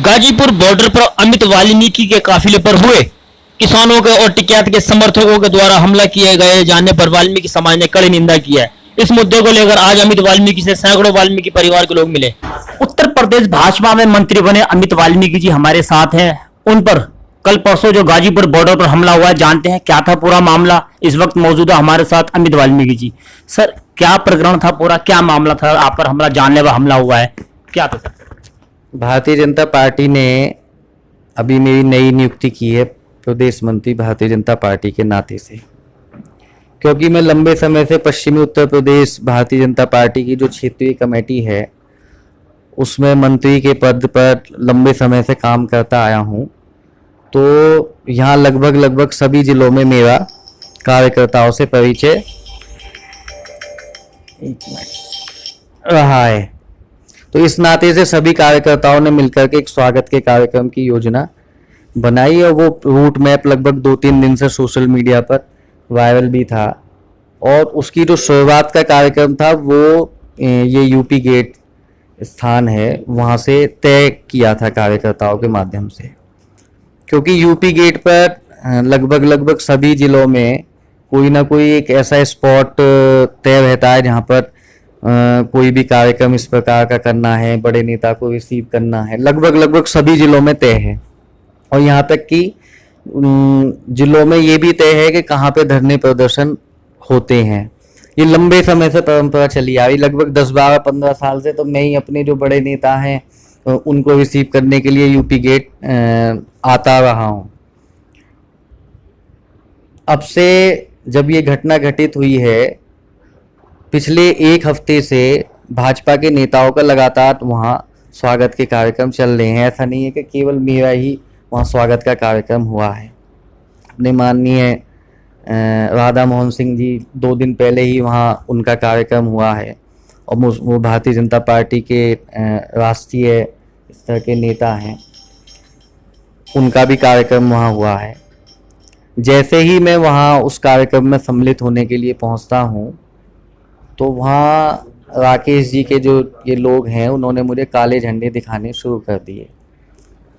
Ghazipur border पर अमित वाल्मीकि के काफिले पर हुए किसानों के और टिकैत के समर्थकों के द्वारा हमला किए गए जाने पर वाल्मीकि समाज ने कड़ी निंदा की है। इस मुद्दे को लेकर आज अमित वाल्मीकि से सैकड़ों वाल्मीकि परिवार के लोग मिले। उत्तर प्रदेश भाजपा में मंत्री बने अमित वाल्मीकि जी हमारे साथ हैं। उन पर कल परसों जो गाजीपुर बॉर्डर पर हमला हुआ है, जानते हैं क्या था पूरा मामला। इस वक्त मौजूदा हमारे साथ अमित वाल्मीकि जी। सर, क्या प्रकरण था, पूरा क्या मामला था, आप पर हमला, जानलेवा हमला हुआ है, क्या था सर? भारतीय जनता पार्टी ने अभी मेरी नई नियुक्ति की है प्रदेश मंत्री भारतीय जनता पार्टी के नाते से, क्योंकि मैं लंबे समय से पश्चिमी उत्तर प्रदेश भारतीय जनता पार्टी की जो क्षेत्रीय कमेटी है उसमें मंत्री के पद पर लंबे समय से काम करता आया हूं। तो यहाँ लगभग सभी जिलों में मेरा कार्यकर्ताओं से परिचय रहा है। तो इस नाते से सभी कार्यकर्ताओं ने मिलकर के एक स्वागत के कार्यक्रम की योजना बनाई और वो रूट मैप लगभग 2-3 दिन से सोशल मीडिया पर वायरल भी था। और उसकी जो शुरुआत का कार्यक्रम था वो ये यूपी गेट स्थान है, वहाँ से तय किया था कार्यकर्ताओं के माध्यम से, क्योंकि यूपी गेट पर लगभग सभी जिलों में कोई ना कोई एक ऐसा स्पॉट तय रहता है जहाँ पर कोई भी कार्यक्रम इस प्रकार का करना है, बड़े नेता को रिसीव करना है, लगभग सभी जिलों में तय है। और यहाँ तक कि जिलों में ये भी तय है कि कहाँ पे धरने प्रदर्शन होते हैं। ये लंबे समय से परंपरा चली आ रही, लगभग 10-12-15 साल से। तो मैं ही अपने जो बड़े नेता हैं उनको रिसीव करने के लिए यूपी गेट आता रहा हूँ। अब से जब ये घटना घटित हुई है, पिछले एक हफ्ते से भाजपा के नेताओं का लगातार वहाँ स्वागत के कार्यक्रम चल रहे हैं। ऐसा नहीं है कि केवल मेरा ही वहाँ स्वागत का कार्यक्रम हुआ है। अपने माननीय राधा मोहन सिंह जी 2 दिन पहले ही वहाँ उनका कार्यक्रम हुआ है। और वो भारतीय जनता पार्टी के राष्ट्रीय स्तर के नेता हैं, उनका भी कार्यक्रम वहाँ हुआ है। जैसे ही मैं वहाँ उस कार्यक्रम में सम्मिलित होने के लिए पहुँचता हूँ तो वहाँ राकेश जी के जो ये लोग हैं उन्होंने मुझे काले झंडे दिखाने शुरू कर दिए।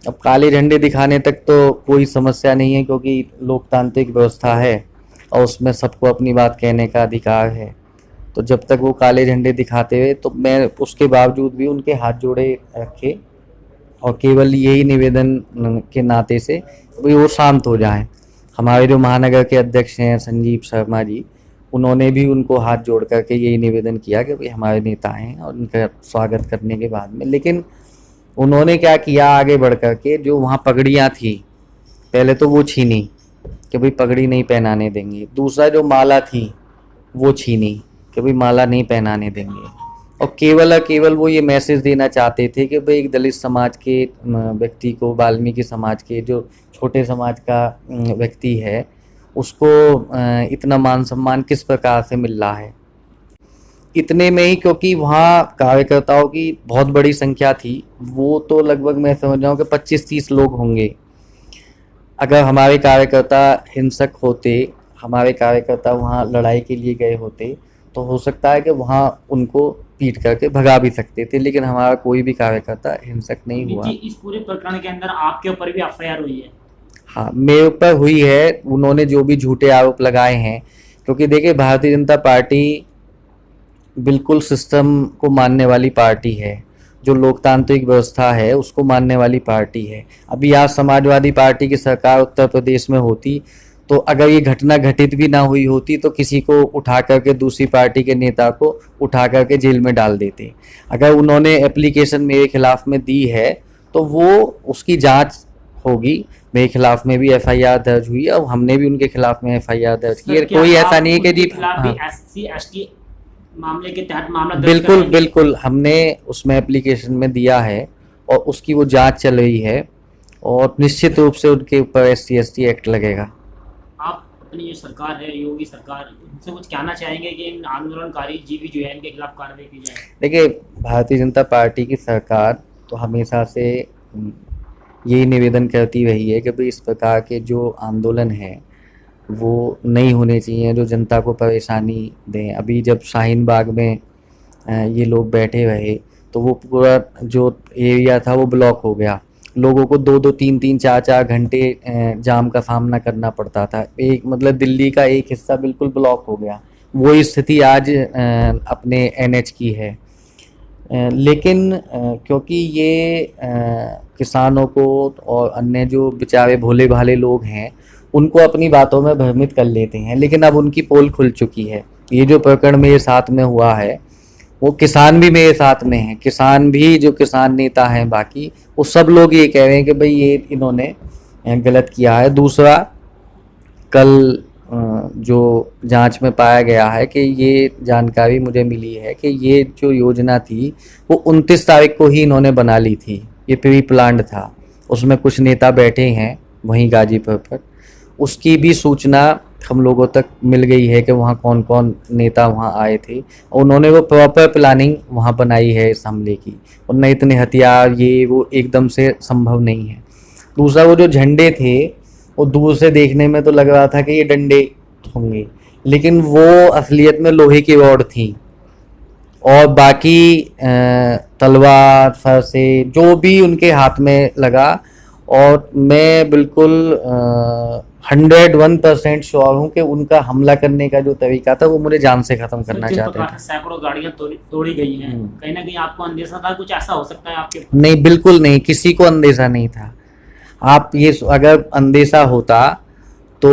अब काले झंडे दिखाने तक तो कोई समस्या नहीं है, क्योंकि लोकतांत्रिक व्यवस्था है और उसमें सबको अपनी बात कहने का अधिकार है। तो जब तक वो काले झंडे दिखाते हुए, तो मैं उसके बावजूद भी उनके हाथ जोड़े रखे और केवल यही निवेदन के नाते से भी वो शांत हो जाएं। हमारे जो महानगर के अध्यक्ष हैं संजीव शर्मा जी, उन्होंने भी उनको हाथ जोड़ करके यही निवेदन किया कि भाई हमारे नेता हैं, और उनका स्वागत करने के बाद में। लेकिन उन्होंने क्या किया, आगे बढ़ करके जो वहाँ पगड़ियाँ थी पहले तो वो छीनी कि भाई पगड़ी नहीं पहनाने देंगे। दूसरा जो माला थी वो छीनी कि भाई माला नहीं पहनाने देंगे। और केवल वो ये मैसेज देना चाहते थे कि भाई एक दलित समाज के व्यक्ति को, वाल्मीकि समाज के जो छोटे समाज का व्यक्ति है, उसको इतना मान सम्मान किस प्रकार से मिल रहा है। इतने में ही, क्योंकि वहाँ कार्यकर्ताओं की बहुत बड़ी संख्या थी, वो तो लगभग मैं समझ रहा हूँ कि 25-30 लोग होंगे। अगर हमारे कार्यकर्ता हिंसक होते, हमारे कार्यकर्ता वहाँ लड़ाई के लिए गए होते, तो हो सकता है कि वहाँ उनको पीट करके भगा भी सकते थे। लेकिन हमारा कोई भी कार्यकर्ता हिंसक नहीं हुआ। इस पूरे प्रकरण के अंदर आपके ऊपर भी एफआईआर हुई है? हाँ, मेरे ऊपर हुई है। उन्होंने जो भी झूठे आरोप लगाए हैं, क्योंकि देखिए भारतीय जनता पार्टी बिल्कुल सिस्टम को मानने वाली पार्टी है, जो लोकतांत्रिक व्यवस्था है उसको मानने वाली पार्टी है। अभी आज समाजवादी पार्टी की सरकार उत्तर प्रदेश में होती, तो अगर ये घटना घटित भी ना हुई होती तो किसी को उठा करके, दूसरी पार्टी के नेता को उठा करके जेल में डाल देते। अगर उन्होंने एप्लीकेशन मेरे खिलाफ में दी है तो वो उसकी जांच होगी। मेरे खिलाफ में भी एफआईआर दर्ज हुई और हमने भी उनके खिलाफ में एफआईआर दर्ज की है। कोई ऐसा नहीं है कि जी SC/ST मामले के तहत मामला दर्ज बिल्कुल हमने उसमें एप्लीकेशन में दिया है और उसकी वो जांच चल रही है और निश्चित रूप से उनके ऊपर SC/ST एक्ट लगेगा। आप अपनी जो सरकार है, योगी सरकार, उनसे कुछ कहना चाहेंगे कि इन आंदोलनकारी जीवी जो है इनके खिलाफ कार्रवाई की जाए? देखिए, भारतीय जनता पार्टी की सरकार तो हमेशा से यही निवेदन करती रही है कि भाई इस प्रकार के जो आंदोलन हैं वो नहीं होने चाहिए, जो जनता को परेशानी दें। अभी जब शाहीन बाग में ये लोग बैठे रहे तो वो पूरा जो एरिया था वो ब्लॉक हो गया लोगों को 2-2 3-3 4-4 घंटे जाम का सामना करना पड़ता था। एक मतलब दिल्ली का एक हिस्सा बिल्कुल ब्लॉक हो गया। वो स्थिति आज अपने एनएच की है। लेकिन क्योंकि ये किसानों को और अन्य जो बेचारे भोले भाले लोग हैं उनको अपनी बातों में भ्रमित कर लेते हैं, लेकिन अब उनकी पोल खुल चुकी है। ये जो प्रकरण मेरे साथ में हुआ है वो किसान भी मेरे साथ में हैं, किसान भी जो किसान नेता हैं बाकी वो सब लोग ये कह रहे हैं कि भाई ये इन्होंने गलत किया है। दूसरा, कल जो जांच में पाया गया है कि ये जानकारी मुझे मिली है कि ये जो योजना थी वो 29 तारीख को ही इन्होंने बना ली थी। ये प्री प्लान्ड था। उसमें कुछ नेता बैठे हैं वहीं गाजीपुर पर, उसकी भी सूचना हम लोगों तक मिल गई है कि वहाँ कौन कौन नेता वहाँ आए थे। उन्होंने वो प्रॉपर प्लानिंग वहाँ बनाई है इस हमले की, और न इतने हथियार ये वो एकदम से संभव नहीं है। दूसरा, वो जो झंडे थे वो दूर से देखने में तो लग रहा था कि ये डंडे होंगे, लेकिन वो असलियत में लोहे की रॉड थी, और बाकी तलवार फरसे जो भी उनके हाथ में लगा। और मैं बिल्कुल 101% श्योर हूँ कि उनका हमला करने का जो तरीका था वो मुझे जान से खत्म करना चाहते थे। सैकड़ों गाड़ियां तोड़ी गई हैं, कहीं ना कहीं आपको अंदेशा था कुछ ऐसा हो सकता है आपके? नहीं, बिल्कुल नहीं, किसी को अंदेशा नहीं था। आप ये अगर अंदेशा होता तो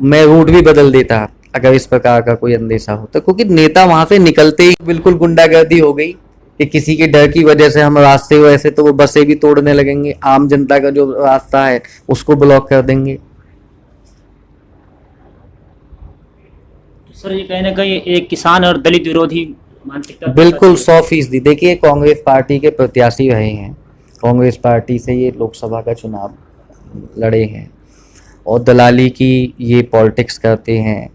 मैं रूट भी बदल देता अगर इस प्रकार का कोई अंदेशा होता, क्योंकि नेता वहां से निकलते ही बिल्कुल गुंडागर्दी हो गई कि किसी के डर की वजह से हम रास्ते वैसे तो वो बसें भी तोड़ने लगेंगे, आम जनता का जो रास्ता है उसको ब्लॉक कर देंगे। सर, ये कहीं ना कहीं एक किसान और दलित विरोधी मानसिकता बिल्कुल 100%। देखिए, कांग्रेस पार्टी के प्रत्याशी रहे हैं, कांग्रेस पार्टी से ये लोकसभा का चुनाव लड़े हैं, और दलाली की ये पॉलिटिक्स करते हैं,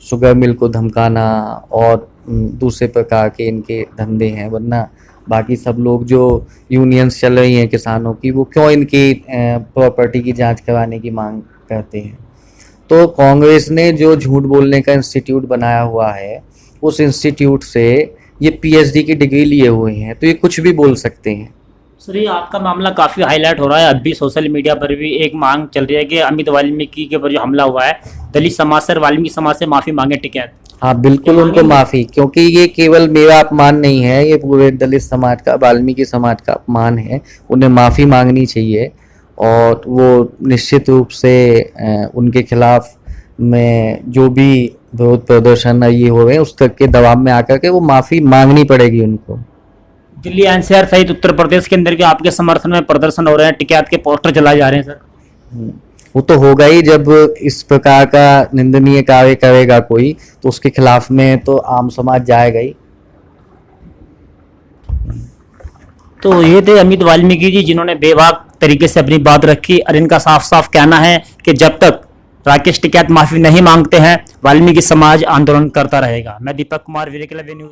शुगर मिल को धमकाना और दूसरे प्रकार के इनके धंधे हैं। वरना बाकी सब लोग जो यूनियंस चल रही हैं किसानों की, वो क्यों इनकी प्रॉपर्टी की जांच कराने की मांग करते हैं? तो कांग्रेस ने जो झूठ बोलने का इंस्टीट्यूट बनाया हुआ है, उस इंस्टीट्यूट से ये पीएचडी की डिग्री लिए हुए हैं, तो ये कुछ भी बोल सकते हैं। सर, ये आपका मामला काफ़ी हाईलाइट हो रहा है। अब भी सोशल मीडिया पर भी एक मांग चल रही है कि अमित वाल्मीकि के ऊपर जो हमला हुआ है, दलित समाज से, वाल्मीकि समाज से माफ़ी मांगे टिकैत। हाँ, बिल्कुल उनको माफ़ी, क्योंकि ये केवल मेरा अपमान नहीं है, ये पूरे दलित समाज का, वाल्मीकि समाज का अपमान है। उन्हें माफ़ी मांगनी चाहिए, और वो निश्चित रूप से उनके खिलाफ में जो भी विरोध प्रदर्शन ये हो रहे हैं उस तक के दबाव में आकर के वो माफ़ी मांगनी पड़ेगी उनको। दिल्ली एनसीआर सहित उत्तर प्रदेश के अंदर भी आपके समर्थन में प्रदर्शन हो रहे हैं, टिकैत के पोस्टर जलाए जा रहे हैं सर। वो तो होगा ही, जब इस प्रकार का निंदनीय कार्य करेगा कोई तो उसके खिलाफ में तो आम समाज जाएगा ही। तो ये थे अमित वाल्मीकि जी, जिन्होंने बेबाक तरीके से अपनी बात रखी, और इनका साफ साफ कहना है कि जब तक राकेश टिकैत माफी नहीं मांगते हैं, वाल्मीकि समाज आंदोलन करता रहेगा। मैं दीपक कुमार, वीरेकला न्यूज।